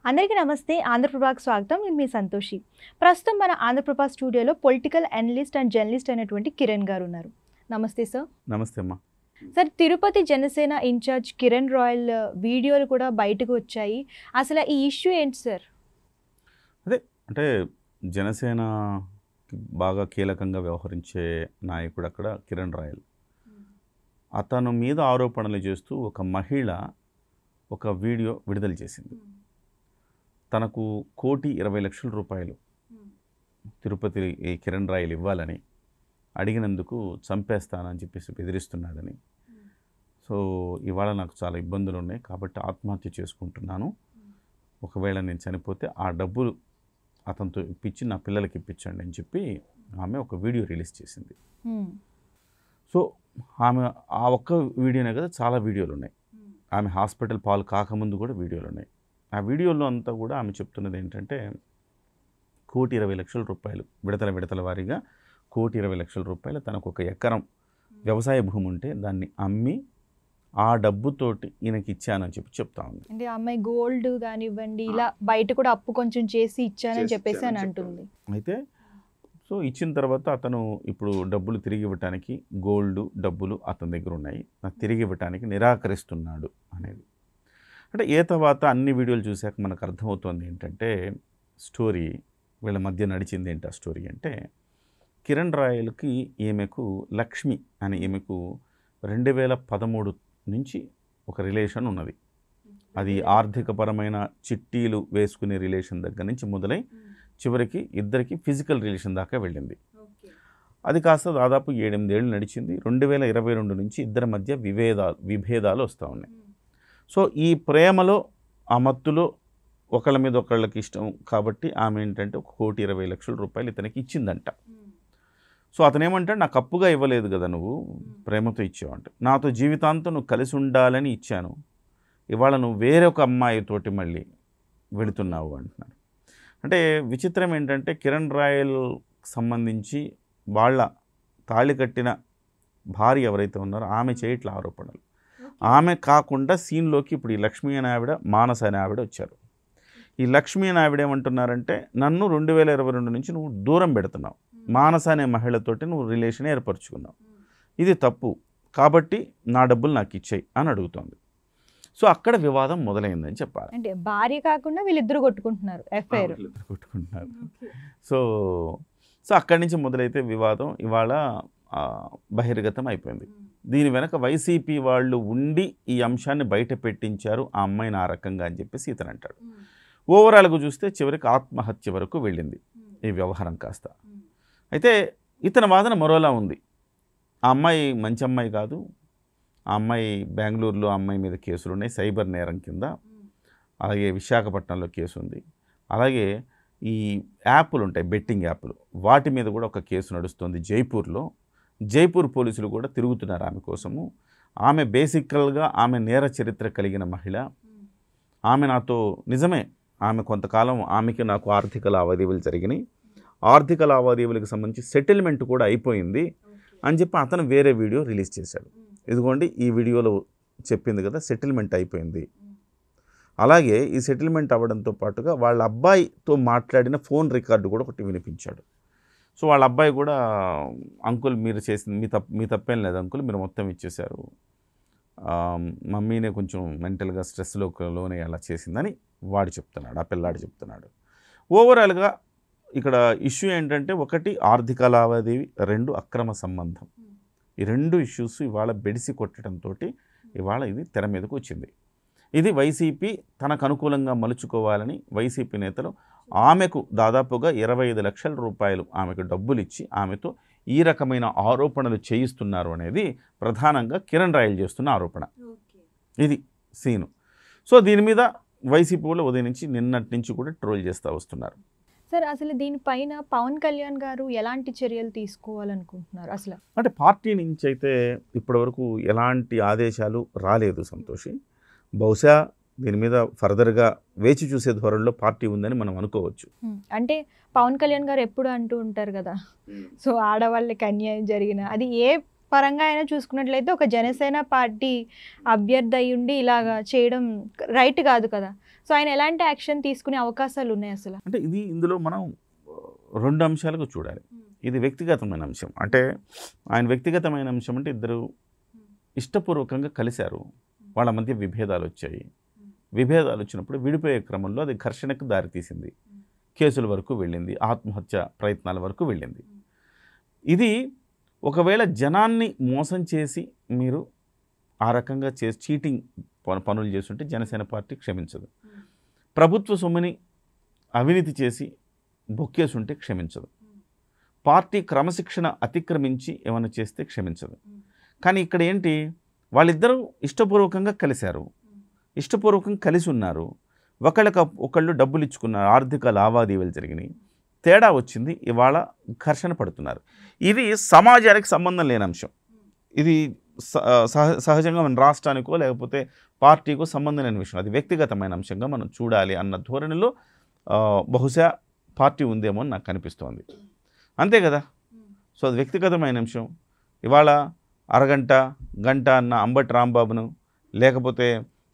అందరికీ నమస్తే. ఆంధ్రప్రభకు స్వాగతం. నేను మీ సంతోషి. ప్రస్తుతం మన ఆంధ్రప్రభ స్టూడియోలో పొలిటికల్ అనలిస్ట్ అండ్ జర్నలిస్ట్ అయినటువంటి కిరణ్ గారు ఉన్నారు. నమస్తే సార్. నమస్తే అమ్మా. సార్, తిరుపతి జనసేన ఇన్ఛార్జ్ కిరణ్ రాయల్ వీడియోలు కూడా బయటకు వచ్చాయి. అసలు ఈ ఇష్యూ ఏంటి సార్? అదే అంటే జనసేన బాగా కీలకంగా వ్యవహరించే నాయకుడు అక్కడ కిరణ్ రాయల్. అతను మీద ఆరోపణలు చేస్తూ ఒక మహిళ ఒక వీడియో విడుదల చేసింది. తనకు 1,20,00,000 రూపాయలు తిరుపతి కిరణ్ రాయల్ ఇవ్వాలని అడిగినందుకు చంపేస్తానని చెప్పేసి బెదిరిస్తున్నాడని. సో ఇవాళ నాకు చాలా ఇబ్బందులు ఉన్నాయి కాబట్టి ఆత్మహత్య చేసుకుంటున్నాను, ఒకవేళ నేను చనిపోతే ఆ డబ్బులు అతనితో ఇప్పించి నా పిల్లలకి ఇప్పించండి అని చెప్పి ఆమె ఒక వీడియో రిలీజ్ చేసింది. సో ఆమె ఆ ఒక్క వీడియోనే కదా, చాలా వీడియోలు ఉన్నాయి. ఆమె హాస్పిటల్ పాలు కాకముందు కూడా వీడియోలు ఉన్నాయి. ఆ వీడియోలో అంతా కూడా ఆమె చెప్తున్నది ఏంటంటే 1,20,00,000 రూపాయలు విడతల వారీగా 1,20,00,000 రూపాయలు తనకు ఒక ఎకరం వ్యవసాయ భూమి ఉంటే దాన్ని అమ్మి ఆ డబ్బుతోటి ఈయనకి ఇచ్చానని చెప్పి చెప్తా ఉంది. అంటే అమ్మాయి గోల్డ్ కానివ్వండి, ఇలా బయట కూడా అప్పు కొంచెం చేసి ఇచ్చానని చెప్పేసి అని అంటుంది. అయితే సో ఇచ్చిన తర్వాత అతను ఇప్పుడు డబ్బులు తిరిగి ఇవ్వటానికి గోల్డ్ డబ్బులు అతని దగ్గర ఉన్నాయి, నాకు తిరిగి ఇవ్వటానికి నిరాకరిస్తున్నాడు అనేది. అంటే ఏ తర్వాత అన్ని వీడియోలు చూశాక మనకు అర్థమవుతుంది ఏంటంటే స్టోరీ వీళ్ళ మధ్య నడిచింది ఏంటి. ఆ స్టోరీ అంటే కిరణ్ రాయల్కి ఈమెకు లక్ష్మి అని ఈమెకు 2013 నుంచి ఒక రిలేషన్ ఉన్నది. అది ఆర్థికపరమైన చిట్టీలు వేసుకునే రిలేషన్ దగ్గర నుంచి మొదలై చివరికి ఇద్దరికి ఫిజికల్ రిలేషన్ దాకా వెళ్ళింది. అది కాస్త దాదాపు 7-8 ఏళ్ళు నడిచింది. 2022 నుంచి ఇద్దరి మధ్య విభేదాలు వస్తూ ఉన్నాయి. సో ఈ ప్రేమలో ఆ మత్తులో ఒకళ్ళ మీద ఒకళ్ళకి ఇష్టం కాబట్టి ఆమె ఏంటంటే 1,20,00,000 రూపాయలు ఇతనికి ఇచ్చిందంట. సో అతను ఏమంటాడు, నాకు అప్పుగా ఇవ్వలేదు కదా, నువ్వు ప్రేమతో ఇచ్చావంట, నాతో జీవితాంతం నువ్వు కలిసి ఉండాలని ఇచ్చాను, ఇవాళ నువ్వు వేరే ఒక అమ్మాయితోటి మళ్ళీ వెళుతున్నావు అంటున్నాడు. అంటే విచిత్రం ఏంటంటే కిరణ్ రాయల్ సంబంధించి వాళ్ళ తాళి కట్టిన భార్య ఎవరైతే ఉన్నారో ఆమె చేయట్ల ఆరోపణలు. ఆమె కాకుండా సీన్లోకి ఇప్పుడు ఈ లక్ష్మీ అనే ఆవిడ, మానస అనే ఆవిడ వచ్చారు. ఈ లక్ష్మీ అనే ఆవిడ ఏమంటున్నారంటే నన్ను 2022 నుంచి నువ్వు దూరం పెడుతున్నావు, మానస అనే మహిళతోటి నువ్వు రిలేషన్ ఏర్పరచుకున్నావు, ఇది తప్పు కాబట్టి నా డబ్బులు నాకు ఇచ్చేయి అని అడుగుతోంది. సో అక్కడ వివాదం మొదలైందని చెప్పాలి. అంటే భార్య కాకుండా వీళ్ళిద్దరు కొట్టుకుంటున్నారు, ఎఫ్ఐఆర్ కొట్టుకుంటున్నారు. సో అక్కడి నుంచి మొదలైతే వివాదం ఇవాళ బహిర్గతం అయిపోయింది. దీని వెనక వైసీపీ వాళ్ళు ఉండి ఈ అంశాన్ని బయట పెట్టించారు ఆ అమ్మాయిని ఆ రకంగా అని చెప్పేసి ఇతను అంటాడు. ఓవరాల్గా చూస్తే చివరికి ఆత్మహత్య వరకు వెళ్ళింది ఈ వ్యవహారం కాస్త. అయితే ఇతని వాదన మరోలా ఉంది. ఆ అమ్మాయి మంచి అమ్మాయి కాదు, ఆ అమ్మాయి బెంగళూరులో ఆ అమ్మాయి మీద కేసులు ఉన్నాయి సైబర్ నేరం కింద, అలాగే విశాఖపట్నంలో కేసు ఉంది, అలాగే ఈ యాప్లు ఉంటాయి బెట్టింగ్ యాప్లు, వాటి మీద కూడా ఒక కేసు నడుస్తుంది జైపూర్లో. జైపూర్ పోలీసులు కూడా తిరుగుతున్నారు ఆమె కోసము. ఆమె బేసికల్గా ఆమె నేర చరిత్ర కలిగిన మహిళ. ఆమె నాతో నిజమే, ఆమె కొంతకాలం ఆమెకి నాకు ఆర్థిక లావాదేవీలు జరిగినాయి, ఆర్థిక లావాదేవీలకు సంబంధించి సెటిల్మెంట్ కూడా అయిపోయింది అని చెప్పి అతను వేరే వీడియో రిలీజ్ చేశాడు. ఇదిగోండి ఈ వీడియోలో చెప్పింది కదా సెటిల్మెంట్ అయిపోయింది. అలాగే ఈ సెటిల్మెంట్ అవ్వడంతో పాటుగా వాళ్ళ అబ్బాయితో మాట్లాడిన ఫోన్ రికార్డు కూడా ఒకటి వినిపించాడు. సో వాళ్ళ అబ్బాయి కూడా అంకుల్ మీరు చేసింది మీ తప్పేం లేదు అంకుల్, మీరు మొత్తం ఇచ్చేశారు, మమ్మీనే కొంచెం మెంటల్గా స్ట్రెస్లోనే అలా చేసిందని వాడు చెప్తున్నాడు, ఆ పిల్లాడు చెప్తున్నాడు. ఓవరాల్గా ఇక్కడ ఇష్యూ ఏంటంటే ఒకటి ఆర్థిక లావాదేవీ, 2 అక్రమ సంబంధం. ఈ 2 ఇష్యూస్ ఇవాళ బెడిసి కొట్టడంతో ఇవాళ ఇది తెర మీదకు వచ్చింది. ఇది వైసీపీ తనకు అనుకూలంగా మలుచుకోవాలని వైసీపీ నేతలు ఆమెకు దాదాపుగా 25 లక్షల రూపాయలు ఆమెకు డబ్బులు ఇచ్చి ఆమెతో ఈ రకమైన ఆరోపణలు చేయిస్తున్నారు అనేది ప్రధానంగా కిరణ్ రాయల్ చేస్తున్న ఆరోపణ. ఇది సీను. సో దీని మీద వైసీపీ వాళ్ళు ఉదయం నుంచి నిన్నటి నుంచి కూడా ట్రోల్ చేస్తూ వస్తున్నారు. సార్, అసలు దీనిపైన పవన్ కళ్యాణ్ గారు ఎలాంటి చర్యలు తీసుకోవాలనుకుంటున్నారు? అసలు అంటే పార్టీ నుంచి అయితే ఇప్పటివరకు ఎలాంటి ఆదేశాలు రాలేదు సంతోషి. బహుశా దీని మీద ఫర్దర్గా వేచి చూసే ధోరణిలో పార్టీ ఉందని మనం అనుకోవచ్చు. అంటే పవన్ కళ్యాణ్ గారు ఎప్పుడు అంటూ ఉంటారు కదా, సో ఆడవాళ్ళకి అన్యాయం జరిగిన అది ఏ పరంగా అయినా చూసుకున్నట్లయితే ఒక జనసేన పార్టీ అభ్యర్థి అయి ఉండి ఇలాగా చేయడం రైట్ కాదు కదా. సో ఆయన ఎలాంటి యాక్షన్ తీసుకునే అవకాశాలు ఉన్నాయి అసలు? అంటే ఇందులో మనం 2 అంశాలుగా చూడాలి. ఇది వ్యక్తిగతమైన అంశం. అంటే ఆయన వ్యక్తిగతమైన అంశం అంటే ఇద్దరు ఇష్టపూర్వకంగా కలిశారు, వాళ్ళ మధ్య విభేదాలు వచ్చాయి. విభేదాలు వచ్చినప్పుడు విడిపోయే క్రమంలో అది ఘర్షణకు దారితీసింది, కేసుల వరకు వెళ్ళింది, ఆత్మహత్య ప్రయత్నాల వరకు వెళ్ళింది. ఇది ఒకవేళ జనాన్ని మోసం చేసి మీరు ఆ రకంగా చేసి చీటింగ్ పనులు చేస్తుంటే జనసేన పార్టీ క్షమించదు. ప్రభుత్వ సొమ్ముని అవినీతి చేసి బొక్కేసుంటే క్షమించదు. పార్టీ క్రమశిక్షణ అతిక్రమించి ఏమైనా చేస్తే క్షమించదు. కానీ ఇక్కడ ఏంటి, వాళ్ళిద్దరూ ఇష్టపూర్వకంగా కలిశారు, ఇష్టపూర్వకంగా కలిసి ఉన్నారు, ఒకళ్ళు డబ్బులు ఇచ్చుకున్నారు, ఆర్థిక లావాదేవీలు జరిగినాయి, తేడా వచ్చింది, ఇవాళ ఘర్షణ పడుతున్నారు. ఇది సమాజానికి సంబంధం లేని అంశం. ఇది సహజంగా మన రాష్ట్రానికో లేకపోతే పార్టీకో సంబంధం లేని విషయం. అది వ్యక్తిగతమైన అంశంగా మనం చూడాలి అన్న ధోరణిలో బహుశా పార్టీ ఉందేమో అని నాకు అనిపిస్తోంది. అంతే కదా. సో అది వ్యక్తిగతమైన అంశం. ఇవాళ గంట అన్న అంబటి రాంబాబును, లేకపోతే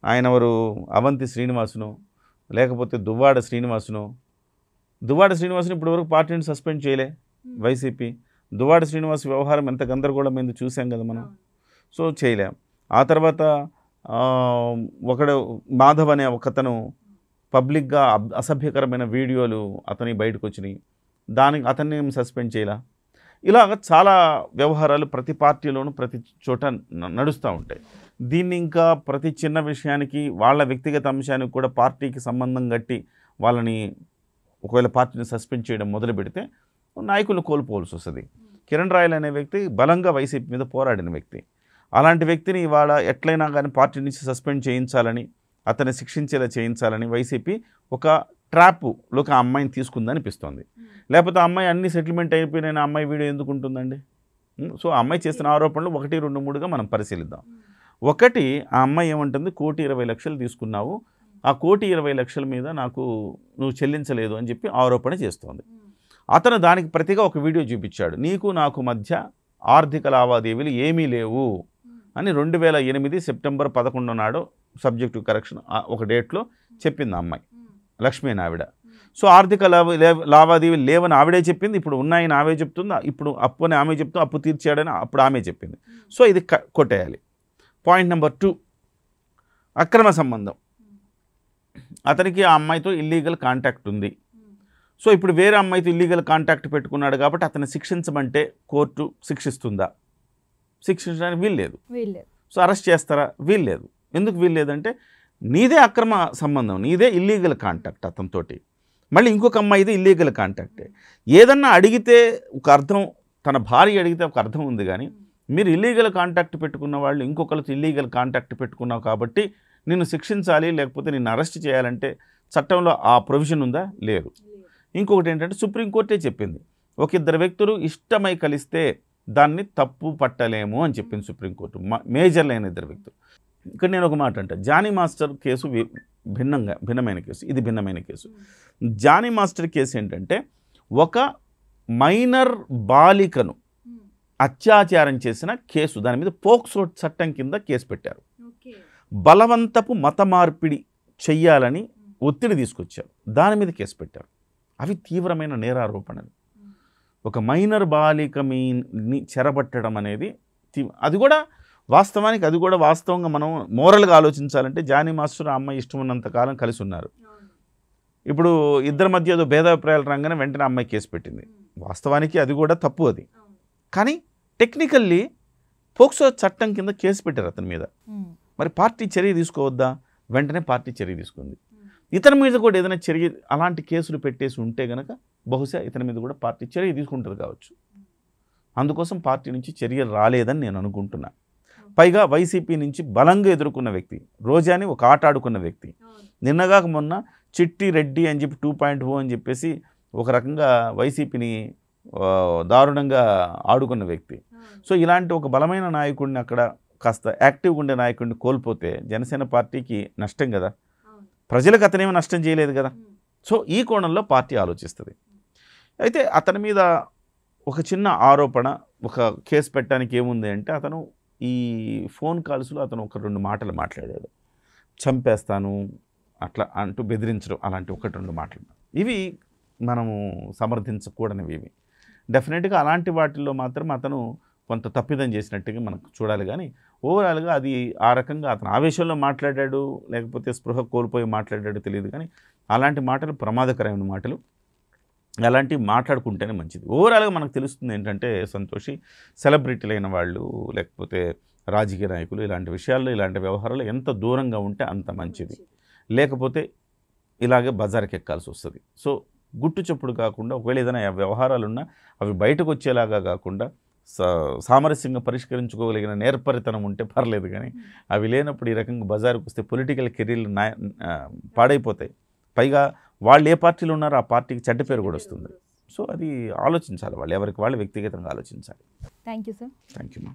ఆయనవరు అవంతి శ్రీనివాసును, లేకపోతే దువ్వాడ శ్రీనివాసును ఇప్పటివరకు పార్టీని సస్పెండ్ చేయలే వైసీపీ. దువ్వాడ శ్రీనివాస్ వ్యవహారం ఎంత గందరగోళం మీద చూసాం కదా మనం. సో చేయలేం. ఆ తర్వాత ఒకడు మాధవ్ అనే ఒకతను పబ్లిక్గా అసభ్యకరమైన వీడియోలు అతని బయటకు వచ్చినాయి, అతన్ని సస్పెండ్ చేయలే. ఇలాగ చాలా వ్యవహారాలు ప్రతి పార్టీలోనూ ప్రతి చోట నడుస్తూ ఉంటాయి. దీన్ని ఇంకా ప్రతి చిన్న విషయానికి వాళ్ళ వ్యక్తిగత అంశానికి కూడా పార్టీకి సంబంధం కట్టి వాళ్ళని ఒకవేళ పార్టీని సస్పెండ్ చేయడం మొదలు పెడితే నాయకులను కోల్పోవాల్సి వస్తుంది. కిరణ్ రాయల్ అనే వ్యక్తి బలంగా వైసీపీ మీద పోరాడిన వ్యక్తి. అలాంటి వ్యక్తిని ఇవాళ ఎట్లయినా కానీ పార్టీ నుంచి సస్పెండ్ చేయించాలని, అతన్ని శిక్షించేలా చేయించాలని వైసీపీ ఒక ట్రాప్లోకి ఆ అమ్మాయిని తీసుకుందనిపిస్తోంది. లేకపోతే ఆ అమ్మాయి అన్ని సెటిల్మెంట్ అయిపోయిన అమ్మాయి వీడియో ఎందుకు ఉంటుందండి? సో ఆ అమ్మాయి చేసిన ఆరోపణలు 1, 2, 3గా మనం పరిశీలిద్దాం. ఒకటి, ఆ అమ్మాయి ఏమంటుంది, 1,20,00,000 తీసుకున్నావు, ఆ 1,20,00,000 మీద నువ్వు చెల్లించలేదు అని చెప్పి ఆరోపణ చేస్తోంది. అతను దానికి ప్రతిగా ఒక వీడియో చూపించాడు. నీకు నాకు మధ్య ఆర్థిక లావాదేవీలు ఏమీ లేవు అని 2008 సెప్టెంబర్ 11 నాడు సబ్జెక్టు కరెక్షన్ ఒక డేట్లో చెప్పింది ఆ అమ్మాయి, లక్ష్మీ ఆవిడ. సో ఆర్థిక లావాదేవీలు లేవని ఆవిడే చెప్పింది, ఇప్పుడు ఉన్నాయని ఆమె చెప్తుంది, ఇప్పుడు అప్పు అని ఆమె చెప్తుంది, అప్పు తీర్చాడని అప్పుడు ఆమె చెప్పింది. సో ఇది కొట్టేయాలి. పాయింట్ నెంబర్ 2, అక్రమ సంబంధం. అతనికి ఆ అమ్మాయితో ఇల్లీగల్ కాంటాక్ట్ ఉంది. సో ఇప్పుడు వేరే అమ్మాయితో ఇల్లీగల్ కాంటాక్ట్ పెట్టుకున్నాడు కాబట్టి అతన్ని శిక్షించమంటే కోర్టు శిక్షిస్తుందా? శిక్షించడానికి వీల్లేదు. సో అరెస్ట్ చేస్తారా? వీల్లేదు. ఎందుకు వీల్లేదంటే నీదే అక్రమ సంబంధం, నీదే ఇల్లీగల్ కాంటాక్ట్ అతనితోటి, మళ్ళీ ఇంకొక అమ్మాయిదే ఇల్లీగల్ కాంటాక్టే. ఏదన్నా అడిగితే ఒక అర్థం, తన భార్య అడిగితే ఒక అర్థం ఉంది, కానీ మీరు ఇల్లీగల్ కాంటాక్ట్ పెట్టుకున్న వాళ్ళు ఇంకొకరితో ఇల్లీగల్ కాంటాక్ట్ పెట్టుకున్నావు కాబట్టి నిన్ను శిక్షించాలి లేకపోతే నిన్ను అరెస్ట్ చేయాలంటే చట్టంలో ఆ ప్రొవిజన్ ఉందా? లేదు. ఇంకొకటి ఏంటంటే సుప్రీంకోర్టే చెప్పింది, ఒక ఇద్దరు వ్యక్తులు ఇష్టమై కలిస్తే దాన్ని తప్పు పట్టలేము అని చెప్పింది సుప్రీంకోర్టు, మేజర్ లేని ఇద్దరు వ్యక్తులు. ఇక్కడ నేను ఒక మాట అంటే, జానీ మాస్టర్ కేసు భిన్నమైన కేసు, ఇది భిన్నమైన కేసు. జానీ మాస్టర్ కేసు ఏంటంటే ఒక మైనర్ బాలికను అత్యాచారం చేసిన కేసు, దాని మీద పోక్సో చట్టం కింద కేసు పెట్టారు. బలవంతపు మత మార్పిడి చెయ్యాలని ఒత్తిడి తీసుకొచ్చారు, దాని మీద కేసు పెట్టారు. అవి తీవ్రమైన నేరారోపణలు. ఒక మైనర్ బాలికని చెరబట్టడం అనేది అది కూడా వాస్తవంగా మనం మోరల్గా ఆలోచించాలంటే జానీ మాస్టర్ ఆ అమ్మాయి ఇష్టం ఉన్నంతకాలం కలిసి ఉన్నారు. ఇప్పుడు ఇద్దరి మధ్య ఏదో భేదాభిప్రాయాలు రాగానే వెంటనే అమ్మాయి కేసు పెట్టింది. వాస్తవానికి అది కూడా తప్పు. అది కానీ టెక్నికల్లీ పోక్సో చట్టం కింద కేసు పెట్టారు అతని మీద. మరి పార్టీ చర్య తీసుకోవద్దా? వెంటనే పార్టీ చర్య తీసుకుంది. ఇతని మీద కూడా ఏదైనా చర్య, అలాంటి కేసులు పెట్టేసి ఉంటే కనుక బహుశా ఇతని మీద కూడా పార్టీ చర్య తీసుకుంటుంది కావచ్చు. అందుకోసం పార్టీ నుంచి చర్య రాలేదని నేను అనుకుంటున్నా. పైగా వైసీపీ నుంచి బలంగా ఎదుర్కొన్న వ్యక్తి, రోజాని ఒక ఆట ఆడుకున్న వ్యక్తి, నిన్నగాక మొన్న చిట్టి రెడ్డి అని చెప్పి 2.0 అని చెప్పేసి ఒక రకంగా వైసీపీని దారుణంగా ఆడుకున్న వ్యక్తి. సో ఇలాంటి ఒక బలమైన నాయకుడిని, అక్కడ కాస్త యాక్టివ్గా ఉండే నాయకుడిని కోల్పోతే జనసేన పార్టీకి నష్టం కదా, ప్రజలకు అతనేమీ నష్టం చేయలేదు కదా. సో ఈ కోణంలో పార్టీ ఆలోచిస్తుంది. అయితే అతని మీద ఒక చిన్న ఆరోపణ, ఒక కేసు పెట్టడానికి ఏముంది అంటే, అతను ఈ ఫోన్ కాల్స్లో అతను ఒక 2 మాటలు మాట్లాడాడు. చంపేస్తాను, అట్లా అంటూ బెదిరించడం అలాంటి ఒకటి రెండు మాటలు ఇవి మనము సమర్థించకూడనివి ఇవి. డెఫినెట్గా అలాంటి వాటిల్లో మాత్రం అతను కొంత తప్పిదం చేసినట్టుగా మనకు చూడాలి. కానీ ఓవరాల్గా అది ఆ రకంగా అతను ఆవేశంలో మాట్లాడాడు లేకపోతే స్పృహ కోల్పోయి మాట్లాడాడు తెలియదు. కానీ అలాంటి మాటలు ప్రమాదకరమైన మాటలు, అలాంటివి మాట్లాడుకుంటేనే మంచిది. ఓవరాల్గా మనకు తెలుస్తుంది ఏంటంటే సంతోషి, సెలబ్రిటీలైన వాళ్ళు లేకపోతే రాజకీయ నాయకులు ఇలాంటి విషయాల్లో ఇలాంటి వ్యవహారాలు ఎంత దూరంగా ఉంటే అంత మంచిది. లేకపోతే ఇలాగే బజార్కి ఎక్కాల్సి వస్తుంది. సో గుట్టు చప్పుడు కాకుండా ఒకవేళ ఏదైనా వ్యవహారాలున్నా అవి బయటకు వచ్చేలాగా కాకుండా సామరస్యంగా పరిష్కరించుకోగలిగిన నేర్పరితనం ఉంటే పర్లేదు. కానీ అవి లేనప్పుడు ఈ రకంగా బజారుకు వస్తే పొలిటికల్ కెరీర్లు పాడైపోతాయి. పైగా వాళ్ళు ఏ పార్టీలో ఉన్నారో ఆ పార్టీకి చెడ్డ పేరు కూడా వస్తుంది. సో అది ఆలోచించాలి, వాళ్ళు ఎవరికి వాళ్ళు వ్యక్తిగతంగా ఆలోచించాలి. Thank you sir. Thank you మా.